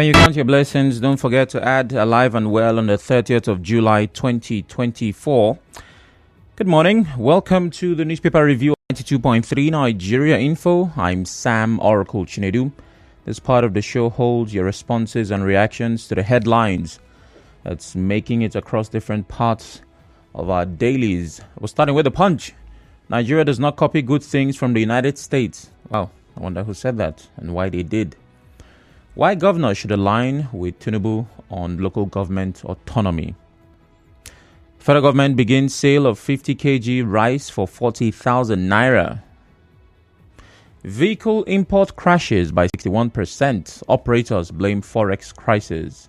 When you count your blessings, don't forget to add alive and well on the 30th of July 2024. Good morning. Welcome to the newspaper review 92.3 Nigeria Info. I'm Sam Oracle Chinedu. This part of the show holds your responses and reactions to the headlines that's making it across different parts of our dailies. We're starting with the Punch. Nigeria does not copy good things from the United States. Wow, I wonder who said that and why they did. Why governors should align with Tinubu on local government autonomy. Federal government begins sale of 50 kg rice for 40,000 naira. Vehicle import crashes by 61%. Operators blame forex crisis.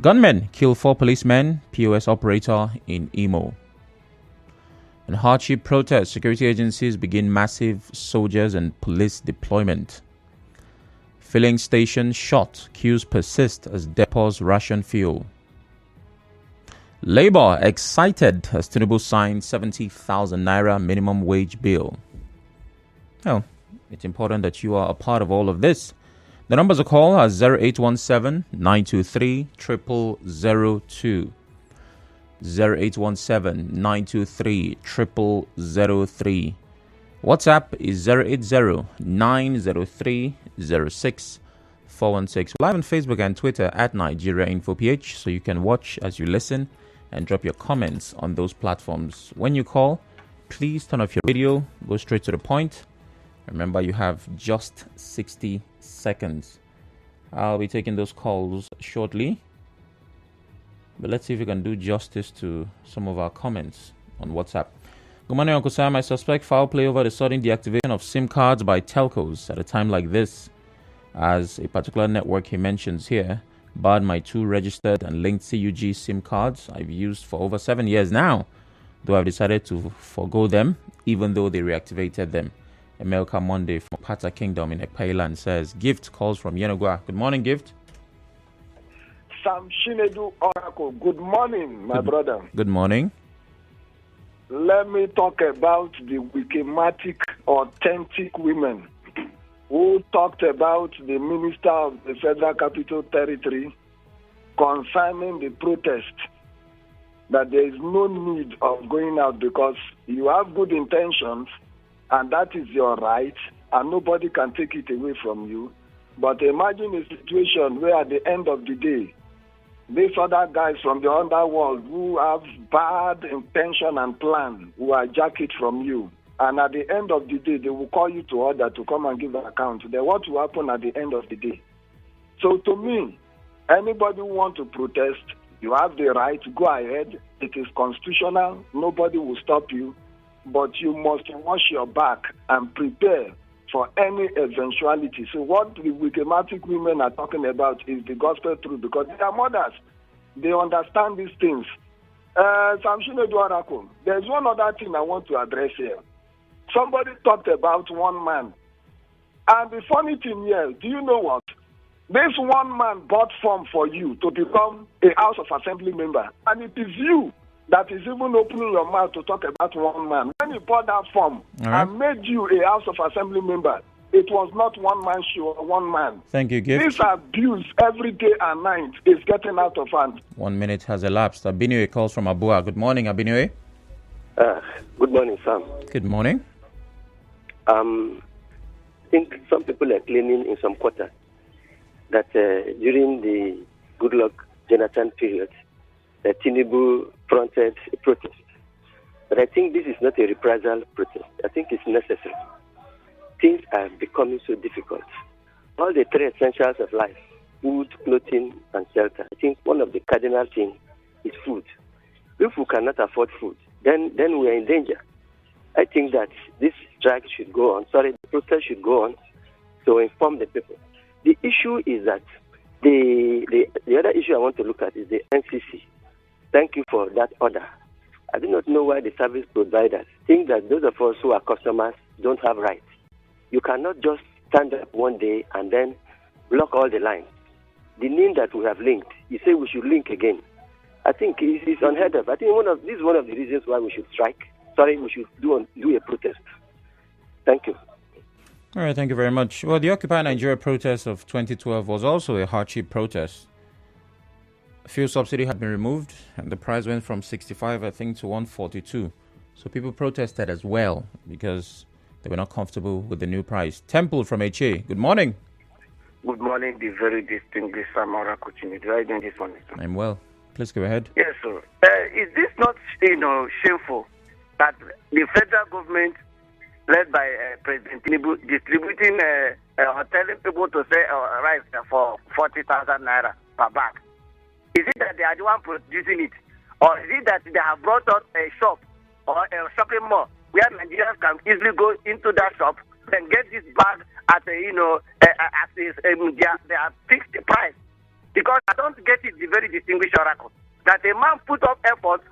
Gunmen kill 4 policemen. POS operator in Imo. And hardship protests. Security agencies begin massive soldiers and police deployment. Filling station short. Queues persist as depots ration fuel. Labour excited as Tinubu signed 70,000 naira minimum wage bill. Well, it's important that you are a part of all of this. The numbers to call are 0817-923-0002. 0817-923-0003. WhatsApp is 080-903-06-416. Live on Facebook and Twitter at Nigeria Info PH, so you can watch as you listen and drop your comments on those platforms. When you call, please turn off your radio, go straight to the point. Remember, you have just 60 seconds. I'll be taking those calls shortly. But let's see if we can do justice to some of our comments on WhatsApp. Good morning, Uncle Sam. I suspect foul play over the sudden deactivation of SIM cards by telcos at a time like this, as a particular network he mentions here barred my 2 registered and linked CUG SIM cards I've used for over 7 years now, though I've decided to forgo them, even though they reactivated them. Emelka Monday from Pata Kingdom in Ekpailand says, Gift calls from Yenogwa. Good morning, Gift. Sam Chinedu Oracle. Good morning, my brother. Good morning. Let me talk about the Wikematic authentic women who talked about the Minister of the Federal Capital Territory concerning the protest, that there is no need of going out because you have good intentions and that is your right and nobody can take it away from you. But imagine a situation where at the end of the day, these other guys from the underworld who have bad intention and plan will hijack it from you. And at the end of the day, they will call you to order to come and give an account. Then what will happen at the end of the day? So to me, anybody who wants to protest, you have the right to go ahead. It is constitutional. Nobody will stop you. But you must wash your back and prepare for any eventuality. So what the Wikematic women are talking about is the gospel truth, because they are mothers. They understand these things. Sam Chinedu Oracle, there's one other thing I want to address here. Somebody talked about one man. And the funny thing here, do you know what? This one man bought form for you to become a House of Assembly member. And it is you that is even opening your mouth to talk about one man. When he bought that form and made you a House of Assembly member, it was not one man show or one man. Thank you, Gift. This abuse every day and night is getting out of hand. 1 minute has elapsed. Abinue calls from Abua. Good morning, Abinue. Good morning, Sam. Good morning. I think some people are claiming in some quarters that during the Goodluck Jonathan period, that Tinubu fronted a protest. But I think this is not a reprisal protest. I think it's necessary. Things are becoming so difficult. All the 3 essentials of life, food, clothing, and shelter. I think one of the cardinal things is food. If we cannot afford food, then we are in danger. I think that this strike should go on. The protest should go on to inform the people. The issue is that the other issue I want to look at is the NCC. Thank you for that order. I do not know why the service providers think that those of us who are customers don't have rights. You cannot just stand up one day and then block all the lines. The name that we have linked, you say we should link again. I think it's unheard of. I think this is one of the reasons why we should strike. We should do a protest. Thank you. All right, thank you very much. Well, the Occupy Nigeria protest of 2012 was also a hardship protest. Fuel subsidy had been removed, and the price went from 65, I think, to 142. So people protested as well because they were not comfortable with the new price. Temple from HA, good morning. Good morning, the very distinguished Samara Kuchini. How are you doing this morning, sir? I'm well. Please go ahead. Yes, sir. Is this not, shameful that the federal government, led by President Tinubu, distributing or telling people to sell rice for 40,000 naira per bag? Is it that they are the one producing it, or is it that they have brought out a shop or a shopping mall where Nigerians can easily go into that shop and get this bag at their fixed price? Because I don't get it, the very distinguished oracle, that a man put up effort,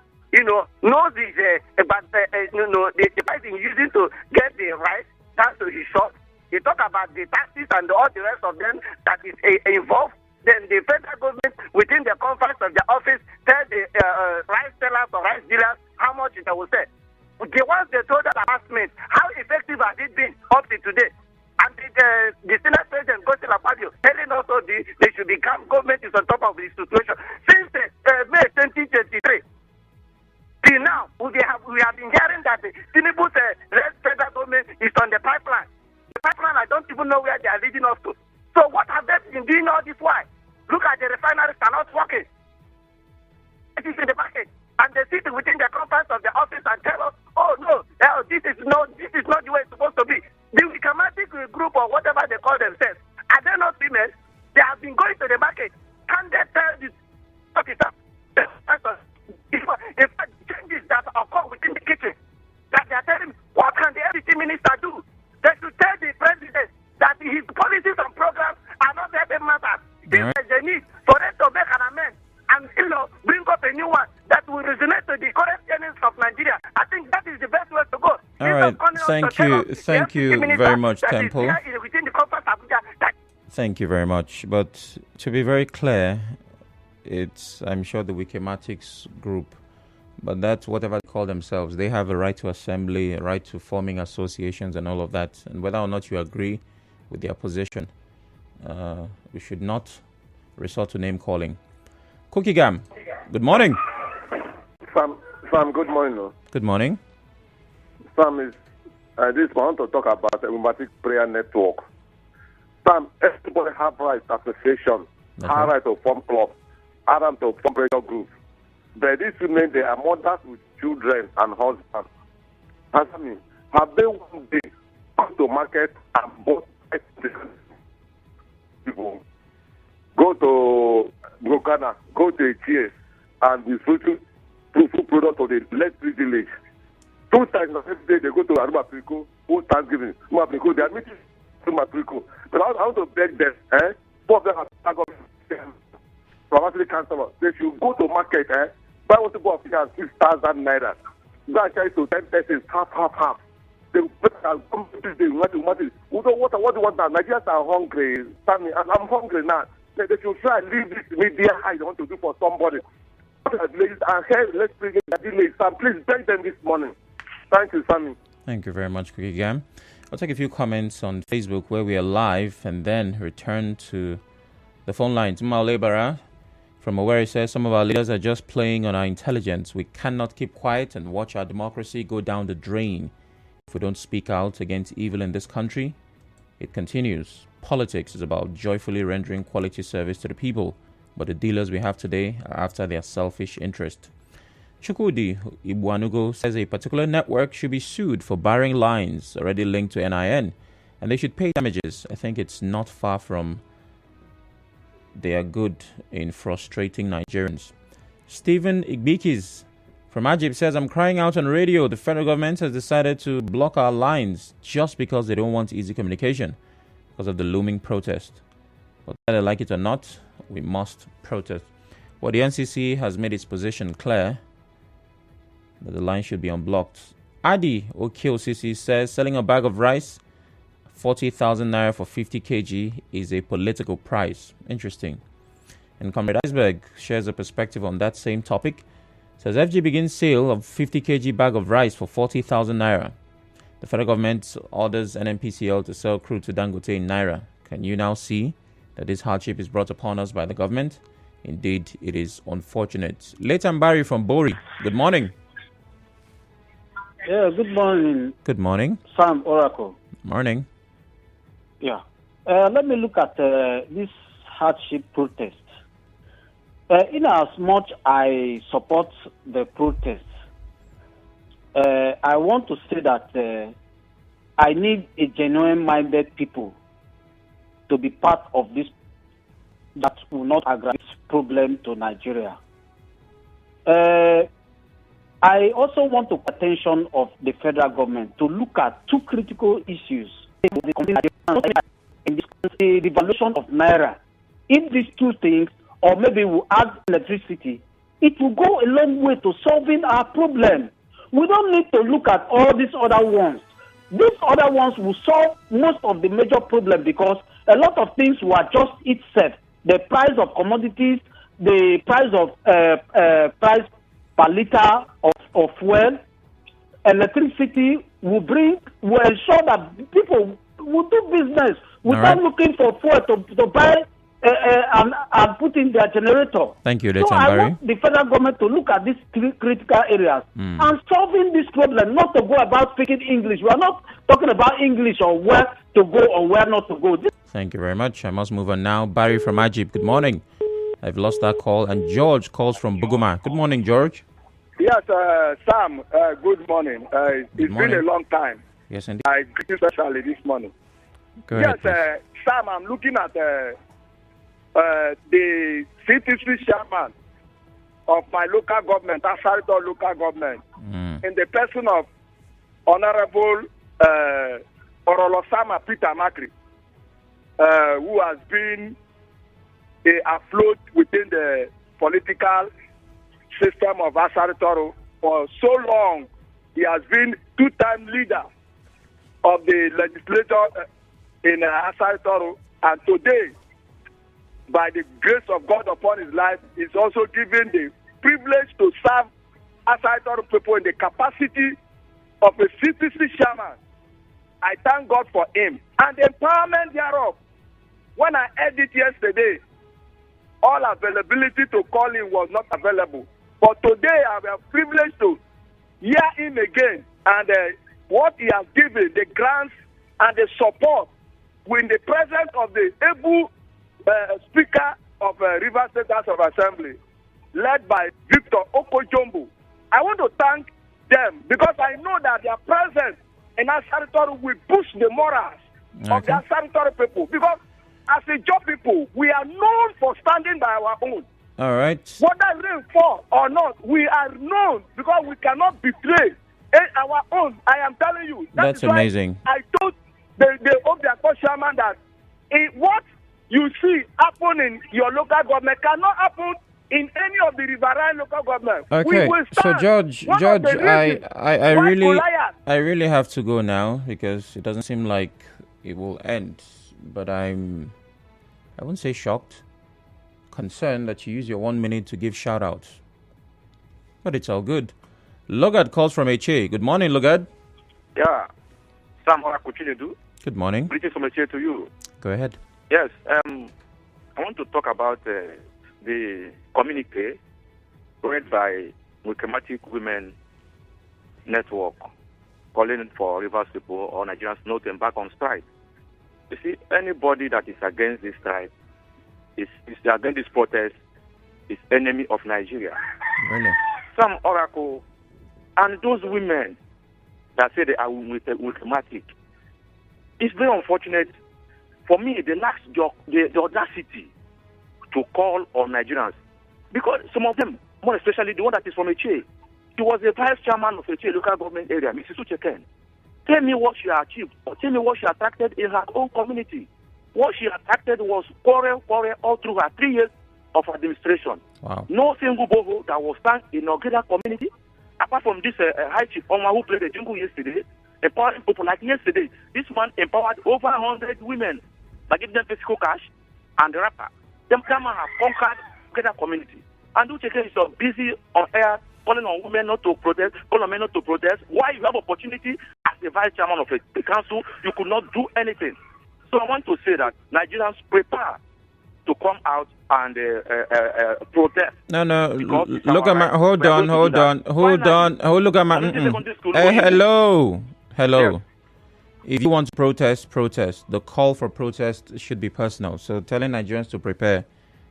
knows this, but the price he's using to get the rice down to his shop. He talk about the taxes and all the rest of them that is involved. Then the federal government, within the confines of the office, tell the rice sellers or rice dealers how much they will sell. The ones they told that announcement, how effective has it been up to today? And the Senate President, Gospel Fabio, telling us all they should become, government is on top of the situation. Since May 2023, till now, we have been hearing that Tinubu's federal government is on the pipeline. The pipeline, I don't even know where they are leading us to. So what have they been doing all this while? Look at the refineries are not working. It is in the market. And they sit within the confines of the office and tell us, oh no, this is not the way it's supposed to be. The Wikamatic group or whatever they call themselves, are they not females? They have been going to the market. Can they tell this officer, if changes that occur within the kitchen, that they are telling, what can the LDC minister do? They should tell the president that his policies and programs are not helping matters. If there's a need for them to make an amendment and bring up a new one that will resonate to the current earnings of Nigeria, I think that is the best way to go. All right, thank you very much, Temple. Thank you very much. But to be very clear, it's, I'm sure, the Wikimatics group, but that's whatever they call themselves. They have a right to assembly, a right to forming associations and all of that. And whether or not you agree with their position, we should not resort to name calling. Cookie Gam, good morning. Sam, good morning. Good morning. Sam, is this I want to talk about the Wikimatics Prayer Network. Sam, everybody have right to association, have right to form club, have right to form pressure groups. But these women, they are mothers with children and husbands. Answer me, have they one day gone to market and bought people? Go to Brokana, go to Echie, and the fruitful product of the electric village. 2 times every day they go to Aruma Priko, who Thanksgiving, Aruma Priko, they are meeting Aruma Priko. But I want to beg them, four of them have got from council. They should go to market, buy what to go up here 6,000 naira. Go and charge to 10 persons, half. They what do you want now? Nigerians are hungry, Sammy, and I'm hungry now. They should try and leave this media high they want to do for somebody. And here, let's bring in the delay. Sam, please beg them this morning. Thank you, Sammy. Thank you very much, Cookie Gam. I'll take a few comments on Facebook where we are live and then return to the phone lines. Mao Lebara from Owerri says some of our leaders are just playing on our intelligence. We cannot keep quiet and watch our democracy go down the drain if we don't speak out against evil in this country. It continues. Politics is about joyfully rendering quality service to the people, but the dealers we have today are after their selfish interest. Chukwudi Ibuanugo says a particular network should be sued for barring lines already linked to NIN, and they should pay damages. I think it's not far from they are good in frustrating Nigerians. Stephen Igbikis from Ajib says, I'm crying out on radio. The federal government has decided to block our lines just because they don't want easy communication because of the looming protest. But whether they like it or not, we must protest. Well, the NCC has made its position clear that the line should be unblocked. Adi OKOCC says selling a bag of rice, 40,000 naira for 50 kg is a political price. Interesting. And Comrade Iceberg shares a perspective on that same topic. Says FG begins sale of 50 kg bag of rice for 40,000 naira. The federal government orders NNPCL to sell crude to Dangote in Naira. Can you now see that this hardship is brought upon us by the government? Indeed, it is unfortunate. Leighton Barry from Bori. Good morning. Yeah, good morning. Good morning. Sam Oracle. Morning. Yeah. Let me look at this hardship protest. In as much I support the protest, I want to say that I need a genuine-minded people to be part of this that will not aggravate problem to Nigeria. I also want to pay attention of the federal government to look at two critical issues in the devaluation of Naira. If these two things, or maybe we add electricity, it will go a long way to solving our problem. We don't need to look at all these other ones. These other ones will solve most of the major problem because a lot of things will adjust itself. The price of commodities, the price of price per liter of fuel, electricity will ensure that people will do business without looking for fuel to buy and put in their generator. Thank you, So I want the federal government to look at these three critical areas and solving this problem, not to go about speaking English. We are not talking about English or where to go or where not to go. Thank you very much. I must move on now. Barry from Ajib, good morning. I've lost that call. And George calls from Buguma. Good morning, George. Yes, Sam, good morning. It's been a long time. Yes, indeed. I greet you especially this morning. Go ahead, yes, Sam, I'm looking at the CTC chairman of my local government, Asarito local government, in the person of Honorable Orolosama Peter Makri, who has been afloat within the political system of Asarito for so long. He has been two-time leader of the legislature in Asarito, and today, by the grace of God upon his life, is also given the privilege to serve Asarito people in the capacity of a CTC chairman. I thank God for him and the empowerment thereof. When I heard it yesterday, all availability to call him was not available. But today I am privileged to hear him again, and what he has given, the grants and the support, with the presence of the able Speaker of River State House of Assembly, led by Victor Okojombo. I want to thank them because I know that their presence in our territory will boost the morals of their territory people. Because as a job people, we are known for standing by our own. All right. Whether rain fall or not, we are known because we cannot betray our own. I am telling you. That's amazing. I told the Obiako chairman that what you see happen in your local government cannot happen in any of the riverine local government. Okay, so George, I really have to go now because it doesn't seem like it will end. But I won't say shocked, concerned that you use your 1 minute to give shout outs. But it's all good. Logad calls from HA. Good morning, Logad. Yeah, Sam Orakuchinedu. Good morning. Greetings from HA to you. Go ahead. Yes, I want to talk about the communique read by Multimatic Women Network calling for Rivers people or Nigerians not to embark on strike. You see, anybody that is against this strike, is against this protest, is enemy of Nigeria. Really? Some Oracle and those women that say they are Multimatic, it's very unfortunate. For me, the audacity to call on Nigerians, because some of them, more especially the one that is from HA, he was the vice chairman of HA local government area, Mrs. Ucheken. Tell me what she achieved, or tell me what she attracted in her own community. What she attracted was quarrel all through her 3 years of administration. Wow. No single boho that was found in Ogeda community, apart from this high chief Oma who played the jingle yesterday, empowering people like yesterday. This man empowered over 100 women by giving them physical cash and the rapper. Them have conquered Ogeda community. And Ucheke is so busy on air calling on women not to protest, calling on men not to protest. Why you have opportunity as a vice chairman of a council, you could not do anything. So I want to say that Nigerians prepare to come out and protest. No. Look at my. Hold on. Look at my. Hello. Yes. If you want to protest. The call for protest should be personal. So telling Nigerians to prepare,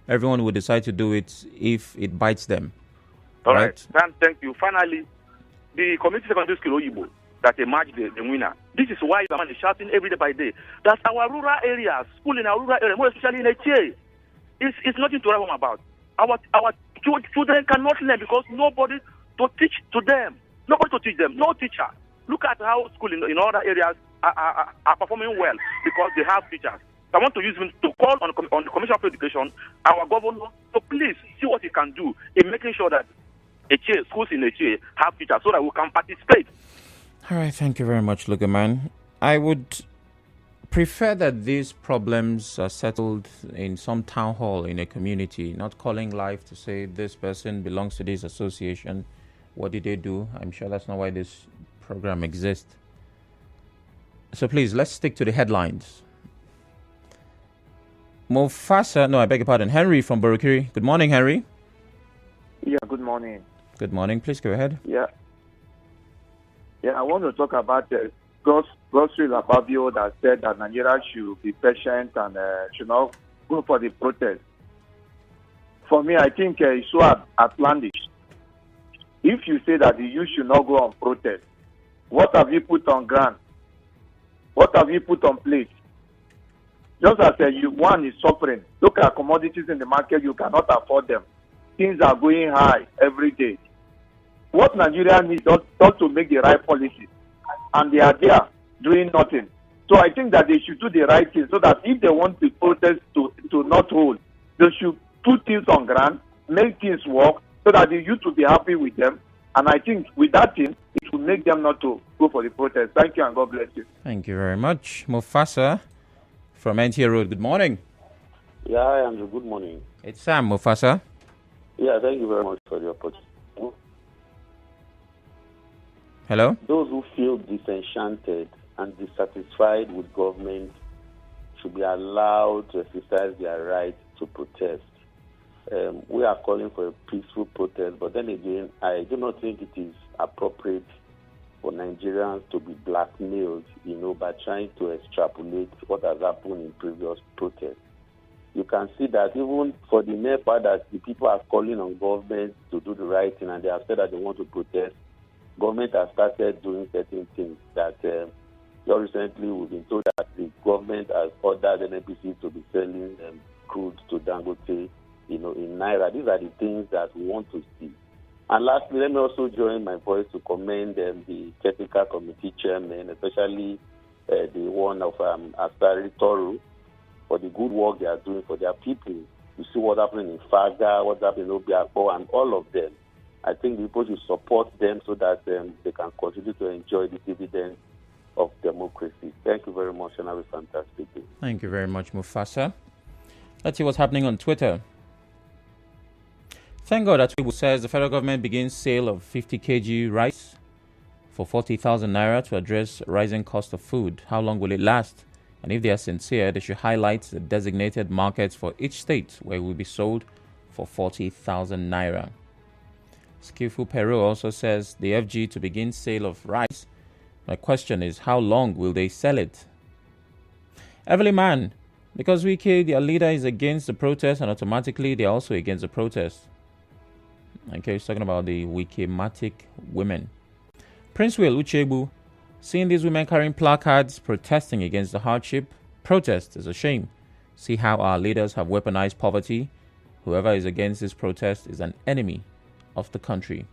everyone will decide to do it if it bites them. All right. Thank you. Finally, the community secondary school Oyibo that emerged the winner. This is why the man is shouting every day by day. That our rural areas, school in our rural area, more especially in Echie, it's nothing to write home about. Our children cannot learn because nobody to teach to them. Nobody to teach them. No teacher. Look at how school in other areas are performing well because they have teachers. So I want to use him to call on the Commission of Education, our governor, to please see what he can do in making sure that schools in Echie have teachers so that we can participate. All right, thank you very much, Lugaman. I would prefer that these problems are settled in some town hall in a community, not calling live to say this person belongs to this association. What did they do? I'm sure that's not why this program exists. So please, let's stick to the headlines. I beg your pardon. Henry from Borokiri. Good morning, Henry. Yeah, good morning. Good morning. Please go ahead. Yeah, I want to talk about the Godswill Akpabio that said that Nigeria should be patient and should not go for the protest. For me, I think it's so outlandish. If you say that the youth should not go on protest, what have you put on ground? What have you put on plate? Just as one is suffering, look at commodities in the market, you cannot afford them. Things are going high every day. What Nigeria needs is not to make the right policies, and they are there doing nothing. So I think that they should do the right thing so that if they want the protest to not hold, they should put things on ground, make things work so that the youth will be happy with them. And I think with that thing, it will make them not to go for the protest. Thank you and God bless you. Thank you very much. Mufasa from NTA Road. Good morning. Yeah, hi, Andrew. Good morning. It's Sam, Mufasa. Yeah, thank you very much for the opportunity. Hello? Those who feel disenchanted and dissatisfied with government should be allowed to exercise their right to protest. We are calling for a peaceful protest, but then again, I do not think it is appropriate for Nigerians to be blackmailed, by trying to extrapolate what has happened in previous protests. You can see that even for the mere fact that the people are calling on government to do the right thing and they have said that they want to protest, government has started doing certain things that just recently we've been told that the government has ordered NNPC to be selling crude to Dangote, in Naira. These are the things that we want to see. And lastly, let me also join my voice to commend the technical committee chairman, especially the one of Asari Toru, for the good work they are doing for their people. You see what's happening in Faga, what's happening in Obiako, and all of them. I think people should support them so that they can continue to enjoy the dividends of democracy. Thank you very much, and have a fantastic day. Thank you very much, Mufasa. Let's see what's happening on Twitter. Thank God that Twitter says the federal government begins sale of 50 kg rice for 40,000 naira to address rising cost of food. How long will it last? And if they are sincere, they should highlight the designated markets for each state where it will be sold for 40,000 naira. Skillful Peru also says the FG to begin sale of rice. My question is, how long will they sell it? Everly Man, because Wike, their leader, is against the protest and automatically they are also against the protest. Okay, he's talking about the Wikematic women. Prince Will Uchebu, seeing these women carrying placards protesting against the hardship, protest is a shame. See how our leaders have weaponized poverty. Whoever is against this protest is an enemy of the country.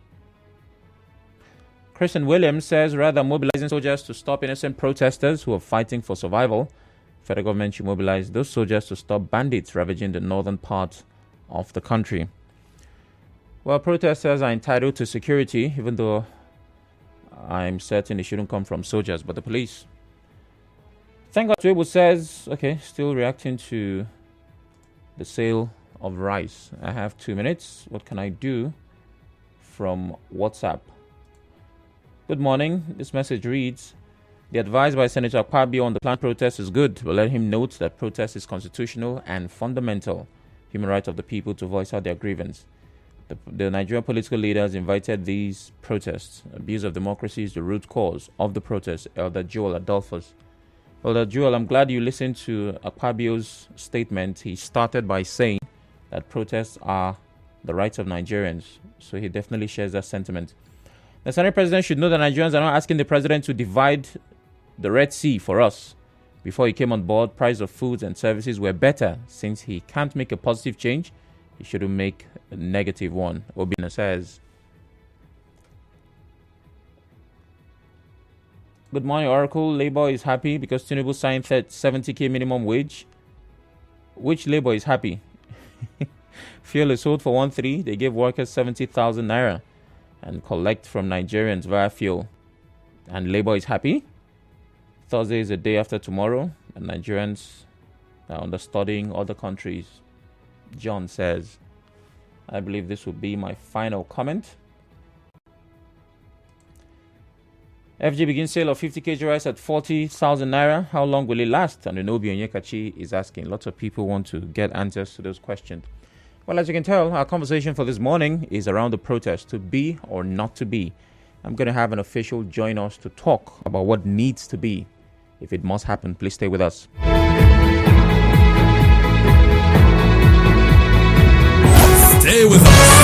Christian Williams says rather than mobilizing soldiers to stop innocent protesters who are fighting for survival, federal government should mobilize those soldiers to stop bandits ravaging the northern part of the country. Well, protesters are entitled to security, even though I'm certain it shouldn't come from soldiers, but the police. Thank God Twibu says, okay, still reacting to the sale of rice. I have 2 minutes. What can I do from WhatsApp? Good morning. This message reads, The advice by Senator Akpabio on the planned protest is good, but let him note that protest is constitutional and fundamental human right of the people to voice out their grievance. The Nigerian political leaders invited these protests. Abuse of democracy is the root cause of the protest. Elder Joel Adolphus. Elder Joel, I'm glad you listened to Akpabio's statement. He started by saying that protests are the rights of Nigerians. So he definitely shares that sentiment. The Senate President should know that Nigerians are not asking the President to divide the Red Sea for us. Before he came on board, price of foods and services were better. Since he can't make a positive change, he shouldn't make a negative one. Obina says. Good morning, Oracle. Labour is happy because Tinubu signed 70k minimum wage. Which Labour is happy? Fuel is sold for 1.3. They gave workers 70,000 naira and collect from Nigerians via fuel. And Labour is happy. Thursday is the day after tomorrow, and Nigerians are understudying other countries. John says, I believe this will be my final comment. FG begins sale of 50 kg rice at 40,000 naira. How long will it last? And Unobi Onyekachi is asking. Lots of people want to get answers to those questions. Well, as you can tell, our conversation for this morning is around the protest, to be or not to be. I'm going to have an official join us to talk about what needs to be. If it must happen, please stay with us. Stay with us.